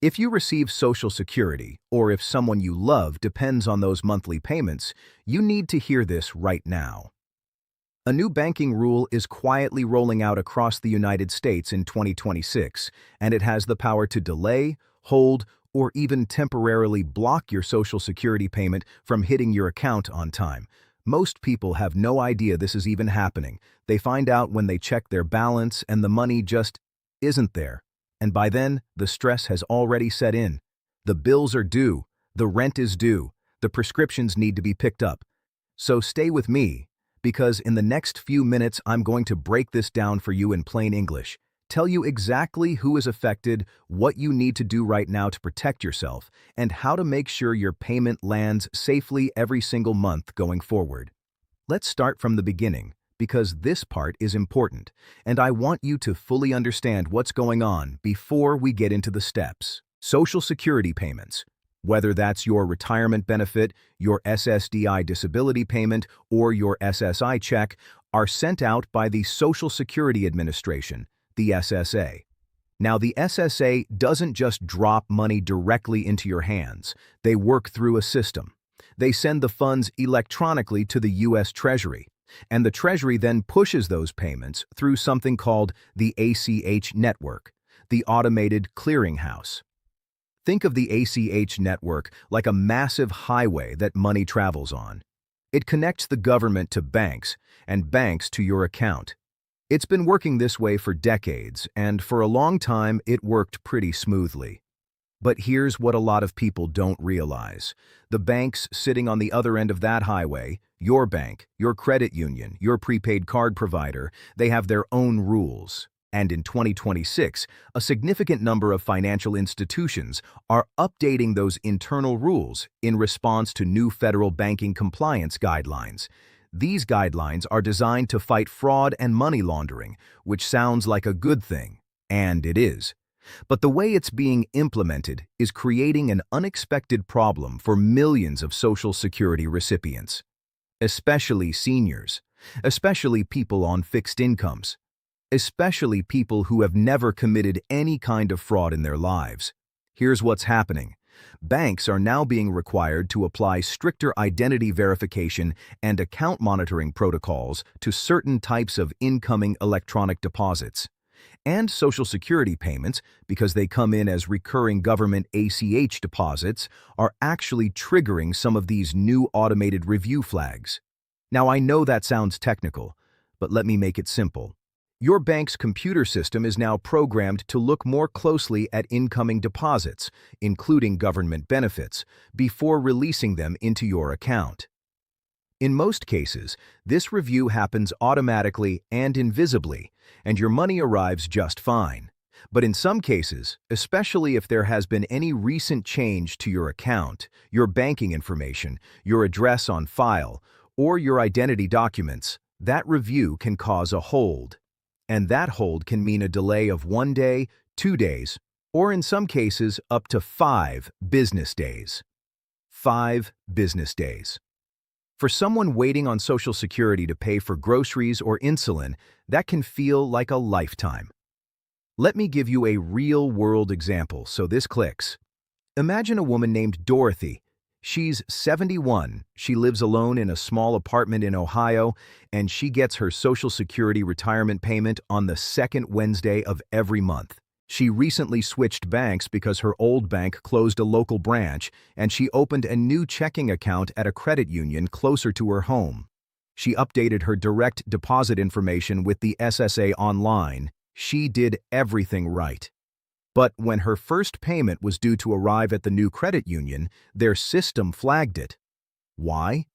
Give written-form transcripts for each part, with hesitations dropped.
If you receive Social Security, or if someone you love depends on those monthly payments, you need to hear this right now. A new banking rule is quietly rolling out across the United States in 2026, and it has the power to delay, hold, or even temporarily block your Social Security payment from hitting your account on time. Most people have no idea this is even happening. They find out when they check their balance and the money just isn't there. And by then, the stress has already set in. The bills are due, the rent is due, the prescriptions need to be picked up. So stay with me, because in the next few minutes I'm going to break this down for you in plain English, tell you exactly who is affected, what you need to do right now to protect yourself, and how to make sure your payment lands safely every single month going forward. Let's start from the beginning, because this part is important, and I want you to fully understand what's going on before we get into the steps. Social Security payments, whether that's your retirement benefit, your SSDI disability payment, or your SSI check, are sent out by the Social Security Administration, the SSA. Now, the SSA doesn't just drop money directly into your hands. They work through a system. They send the funds electronically to the U.S. Treasury, and the Treasury then pushes those payments through something called the ACH network, the Automated Clearinghouse. Think of the ACH network like a massive highway that money travels on. It connects the government to banks, and banks to your account. It's been working this way for decades, and for a long time it worked pretty smoothly. But here's what a lot of people don't realize. The banks sitting on the other end of that highway, your bank, your credit union, your prepaid card provider, they have their own rules. And in 2026, a significant number of financial institutions are updating those internal rules in response to new federal banking compliance guidelines. These guidelines are designed to fight fraud and money laundering, which sounds like a good thing, and it is. But the way it's being implemented is creating an unexpected problem for millions of Social Security recipients, especially seniors, especially people on fixed incomes, especially people who have never committed any kind of fraud in their lives. Here's what's happening. Banks are now being required to apply stricter identity verification and account monitoring protocols to certain types of incoming electronic deposits. And Social Security payments, because they come in as recurring government ACH deposits, are actually triggering some of these new automated review flags. Now, I know that sounds technical, but let me make it simple. Your bank's computer system is now programmed to look more closely at incoming deposits, including government benefits, before releasing them into your account. In most cases, this review happens automatically and invisibly, and your money arrives just fine. But in some cases, especially if there has been any recent change to your account, your banking information, your address on file, or your identity documents, that review can cause a hold. And that hold can mean a delay of 1 day, 2 days, or in some cases, up to 5 business days. 5 business days. For someone waiting on Social Security to pay for groceries or insulin, that can feel like a lifetime. Let me give you a real-world example so this clicks. Imagine a woman named Dorothy. She's 71, she lives alone in a small apartment in Ohio, and she gets her Social Security retirement payment on the second Wednesday of every month. She recently switched banks because her old bank closed a local branch, and she opened a new checking account at a credit union closer to her home. She updated her direct deposit information with the SSA online. She did everything right. But when her first payment was due to arrive at the new credit union, their system flagged it. Why?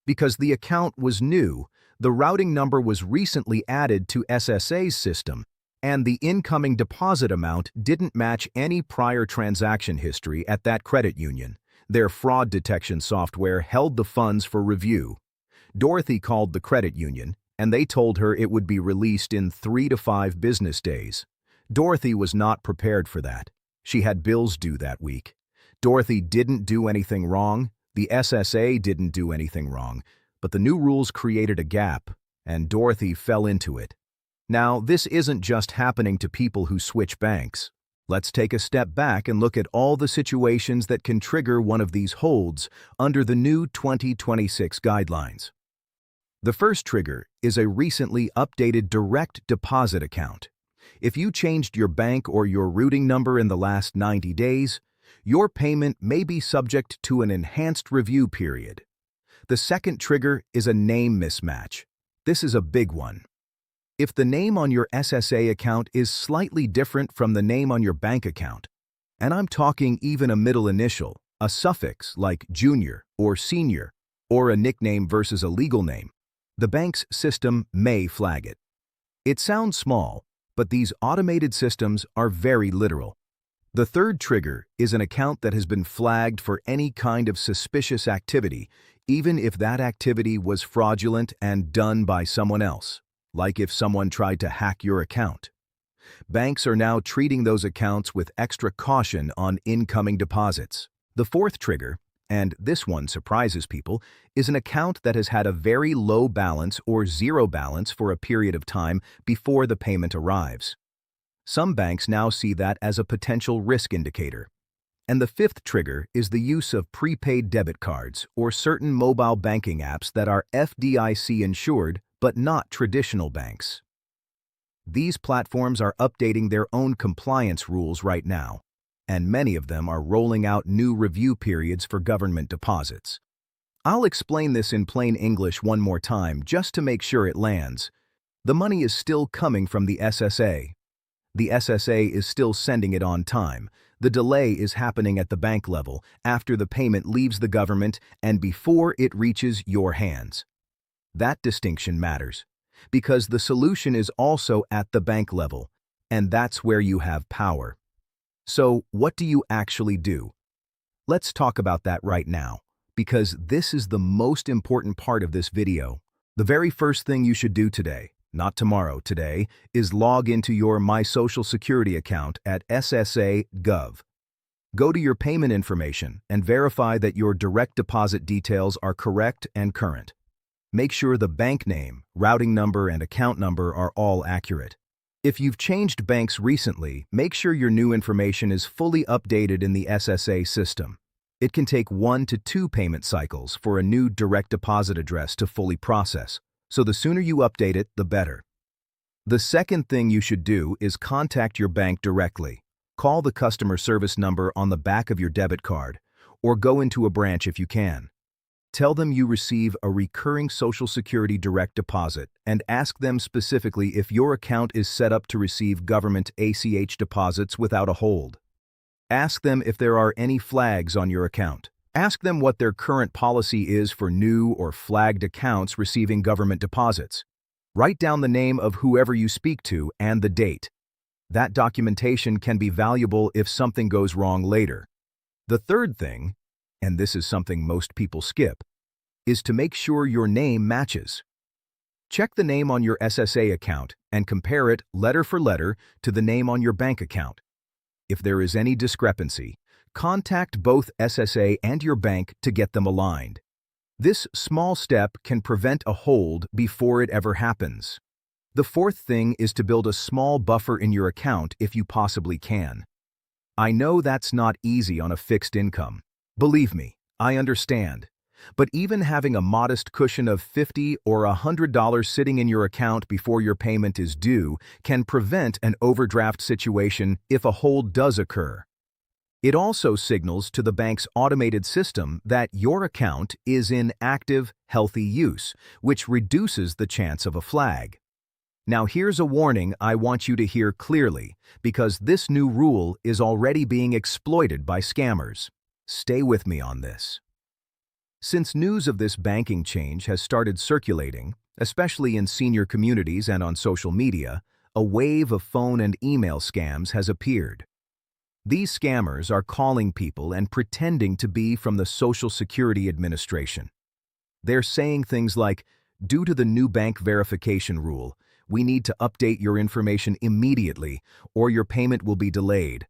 Because the account was new, the routing number was recently added to SSA's system, and the incoming deposit amount didn't match any prior transaction history at that credit union. Their fraud detection software held the funds for review. Dorothy called the credit union, and they told her it would be released in 3 to 5 business days. Dorothy was not prepared for that. She had bills due that week. Dorothy didn't do anything wrong, the SSA didn't do anything wrong, but the new rules created a gap, and Dorothy fell into it. Now, this isn't just happening to people who switch banks. Let's take a step back and look at all the situations that can trigger one of these holds under the new 2026 guidelines. The first trigger is a recently updated direct deposit account. If you changed your bank or your routing number in the last 90 days, your payment may be subject to an enhanced review period. The second trigger is a name mismatch. This is a big one. If the name on your SSA account is slightly different from the name on your bank account, and I'm talking even a middle initial, a suffix like junior or senior, or a nickname versus a legal name, the bank's system may flag it. It sounds small, but these automated systems are very literal. The third trigger is an account that has been flagged for any kind of suspicious activity, even if that activity was fraudulent and done by someone else, like if someone tried to hack your account. Banks are now treating those accounts with extra caution on incoming deposits. The fourth trigger, and this one surprises people, is an account that has had a very low balance or zero balance for a period of time before the payment arrives. Some banks now see that as a potential risk indicator. And the fifth trigger is the use of prepaid debit cards or certain mobile banking apps that are FDIC insured but not traditional banks. These platforms are updating their own compliance rules right now, and many of them are rolling out new review periods for government deposits. I'll explain this in plain English one more time just to make sure it lands. The money is still coming from the SSA. The SSA is still sending it on time. The delay is happening at the bank level, after the payment leaves the government and before it reaches your hands. That distinction matters, because the solution is also at the bank level, and that's where you have power. So, what do you actually do? Let's talk about that right now, because this is the most important part of this video. The very first thing you should do today, not tomorrow, today, is log into your My Social Security account at SSA.gov. Go to your payment information and verify that your direct deposit details are correct and current. Make sure the bank name, routing number, and account number are all accurate. If you've changed banks recently, make sure your new information is fully updated in the SSA system. It can take 1 to 2 payment cycles for a new direct deposit address to fully process, so the sooner you update it, the better. The second thing you should do is contact your bank directly. Call the customer service number on the back of your debit card, or go into a branch if you can. Tell them you receive a recurring Social Security direct deposit and ask them specifically if your account is set up to receive government ACH deposits without a hold. Ask them if there are any flags on your account. Ask them what their current policy is for new or flagged accounts receiving government deposits. Write down the name of whoever you speak to and the date. That documentation can be valuable if something goes wrong later. The third thing, and this is something most people skip, is to make sure your name matches. Check the name on your SSA account and compare it letter for letter to the name on your bank account. If there is any discrepancy, contact both SSA and your bank to get them aligned. This small step can prevent a hold before it ever happens. The fourth thing is to build a small buffer in your account if you possibly can. I know that's not easy on a fixed income. Believe me, I understand. But even having a modest cushion of $50 or $100 sitting in your account before your payment is due can prevent an overdraft situation if a hold does occur. It also signals to the bank's automated system that your account is in active, healthy use, which reduces the chance of a flag. Now here's a warning I want you to hear clearly, because this new rule is already being exploited by scammers. Stay with me on this. Since news of this banking change has started circulating, especially in senior communities and on social media, a wave of phone and email scams has appeared. These scammers are calling people and pretending to be from the Social Security Administration. They're saying things like, "Due to the new bank verification rule, we need to update your information immediately or your payment will be delayed."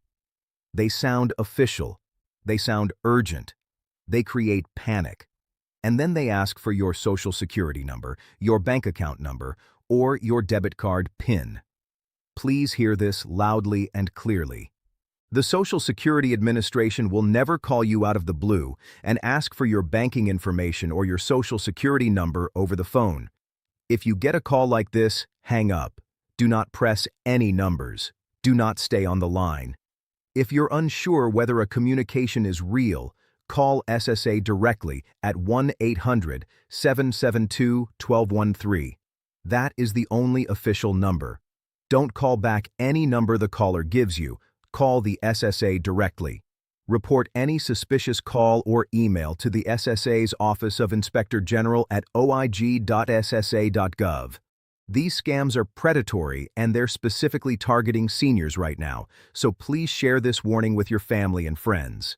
They sound official. They sound urgent. They create panic. And then they ask for your Social Security number, your bank account number, or your debit card PIN. Please hear this loudly and clearly. The Social Security Administration will never call you out of the blue and ask for your banking information or your Social Security number over the phone. If you get a call like this, hang up. Do not press any numbers. Do not stay on the line. If you're unsure whether a communication is real, call SSA directly at 1-800-772-1213. That is the only official number. Don't call back any number the caller gives you. Call the SSA directly. Report any suspicious call or email to the SSA's Office of Inspector General at oig.ssa.gov. These scams are predatory and they're specifically targeting seniors right now, so please share this warning with your family and friends.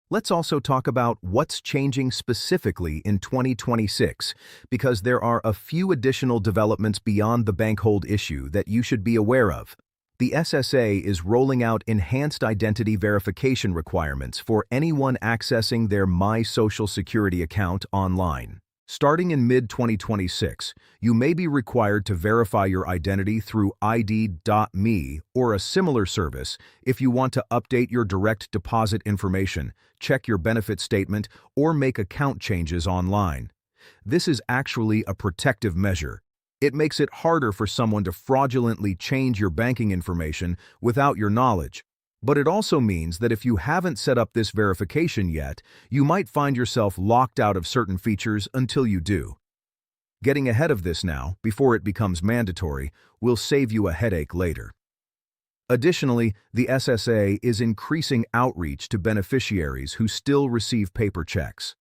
Let's also talk about what's changing specifically in 2026, because there are a few additional developments beyond the bank hold issue that you should be aware of. The SSA is rolling out enhanced identity verification requirements for anyone accessing their My Social Security account online. Starting in mid-2026, you may be required to verify your identity through ID.me or a similar service if you want to update your direct deposit information, check your benefit statement, or make account changes online. This is actually a protective measure. It makes it harder for someone to fraudulently change your banking information without your knowledge. But it also means that if you haven't set up this verification yet, you might find yourself locked out of certain features until you do. Getting ahead of this now, before it becomes mandatory, will save you a headache later. Additionally, the SSA is increasing outreach to beneficiaries who still receive paper checks.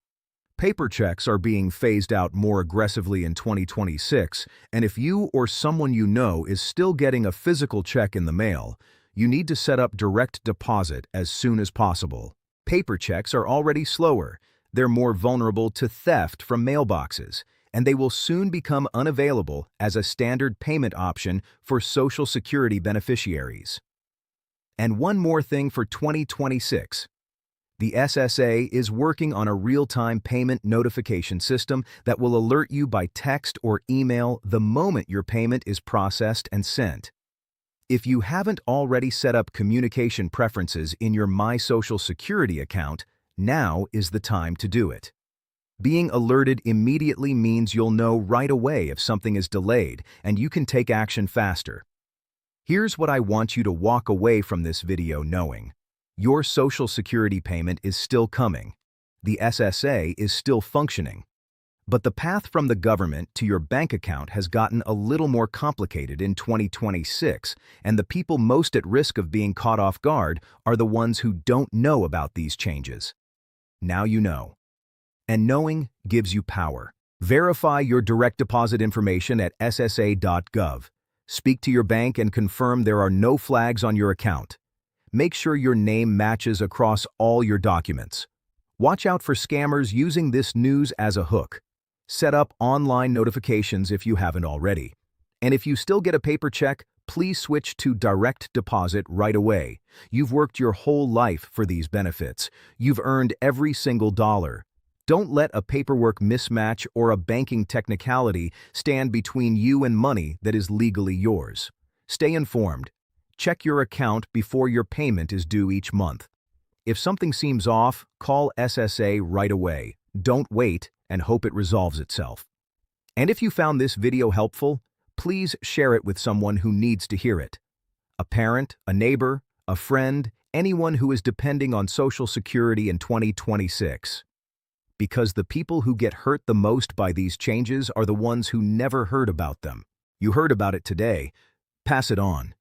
Paper checks are being phased out more aggressively in 2026, and if you or someone you know is still getting a physical check in the mail, you need to set up direct deposit as soon as possible. Paper checks are already slower, they're more vulnerable to theft from mailboxes, and they will soon become unavailable as a standard payment option for Social Security beneficiaries. And one more thing for 2026. The SSA is working on a real-time payment notification system that will alert you by text or email the moment your payment is processed and sent. If you haven't already set up communication preferences in your My Social Security account, now is the time to do it. Being alerted immediately means you'll know right away if something is delayed, and you can take action faster. Here's what I want you to walk away from this video knowing. Your Social Security payment is still coming. The SSA is still functioning. But the path from the government to your bank account has gotten a little more complicated in 2026, and the people most at risk of being caught off guard are the ones who don't know about these changes. Now you know. And knowing gives you power. Verify your direct deposit information at ssa.gov. Speak to your bank and confirm there are no flags on your account. Make sure your name matches across all your documents. Watch out for scammers using this news as a hook. Set up online notifications if you haven't already. And if you still get a paper check, please switch to direct deposit right away. You've worked your whole life for these benefits. You've earned every single dollar. Don't let a paperwork mismatch or a banking technicality stand between you and money that is legally yours. Stay informed. Check your account before your payment is due each month. If something seems off, call SSA right away. Don't wait and hope it resolves itself. And if you found this video helpful, please share it with someone who needs to hear it. A parent, a neighbor, a friend, anyone who is depending on Social Security in 2026. Because the people who get hurt the most by these changes are the ones who never heard about them. You heard about it today. Pass it on.